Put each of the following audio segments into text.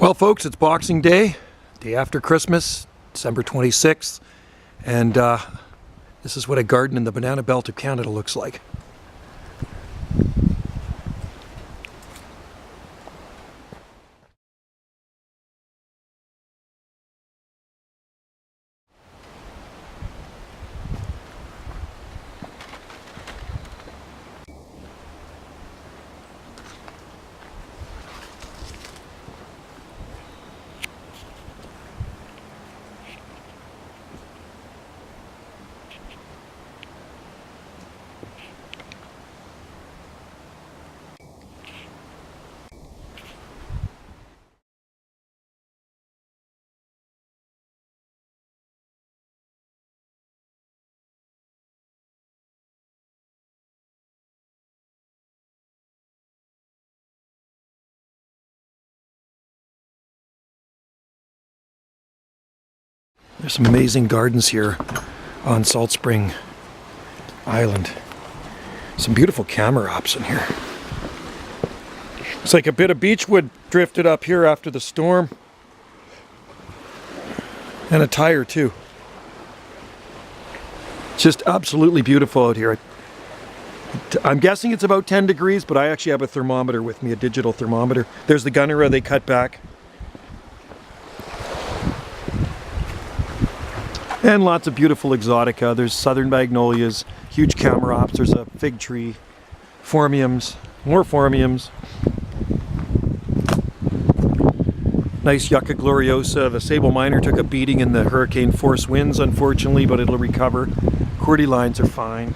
Well, folks, it's Boxing Day, day after Christmas, December 26th, and this is what a garden in the banana belt of Canada looks like. There's some amazing gardens here on Salt Spring Island. Some beautiful camera ops in here. It's like a bit of beechwood drifted up here after the storm. And a tire too. Just absolutely beautiful out here. I'm guessing it's about 10 degrees, but I actually have a thermometer with me, a digital thermometer. There's the gunnera they cut back. And lots of beautiful exotica. There's southern magnolias, huge camarops, there's a fig tree, phormiums, more phormiums. Nice Yucca gloriosa. The sable miner took a beating in the hurricane force winds, unfortunately, but it'll recover. Cordylines are fine.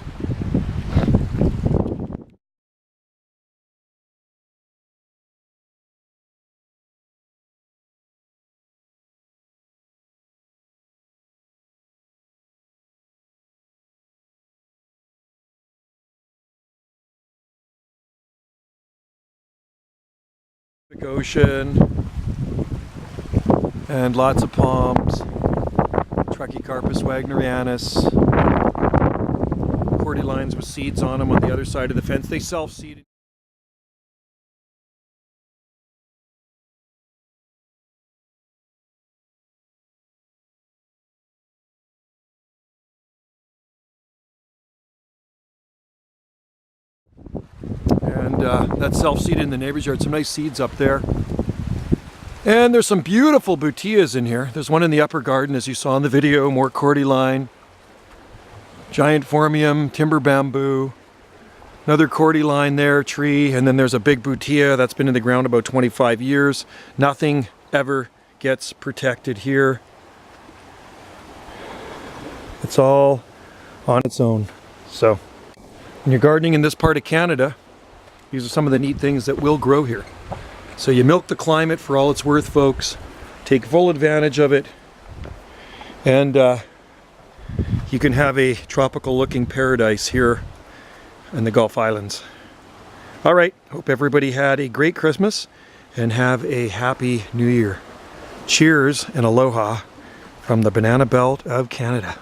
Ocean and lots of palms, Trachycarpus wagnerianus, cordylines with seeds on them on the other side of the fence. They self-seeded. And that's self-seeded in the neighbor's yard. Some nice seeds up there. And there's some beautiful butias in here. There's one in the upper garden, as you saw in the video, more cordyline. Giant phormium, timber bamboo. Another cordyline there, tree. And then there's a big butia that's been in the ground about 25 years. Nothing ever gets protected here. It's all on its own. So, when you're gardening in this part of Canada, these are some of the neat things that will grow here. So you milk the climate for all it's worth, folks. Take full advantage of it. And you can have a tropical looking paradise here in the Gulf Islands. All right, hope everybody had a great Christmas and have a happy New Year. Cheers and aloha from the banana belt of Canada.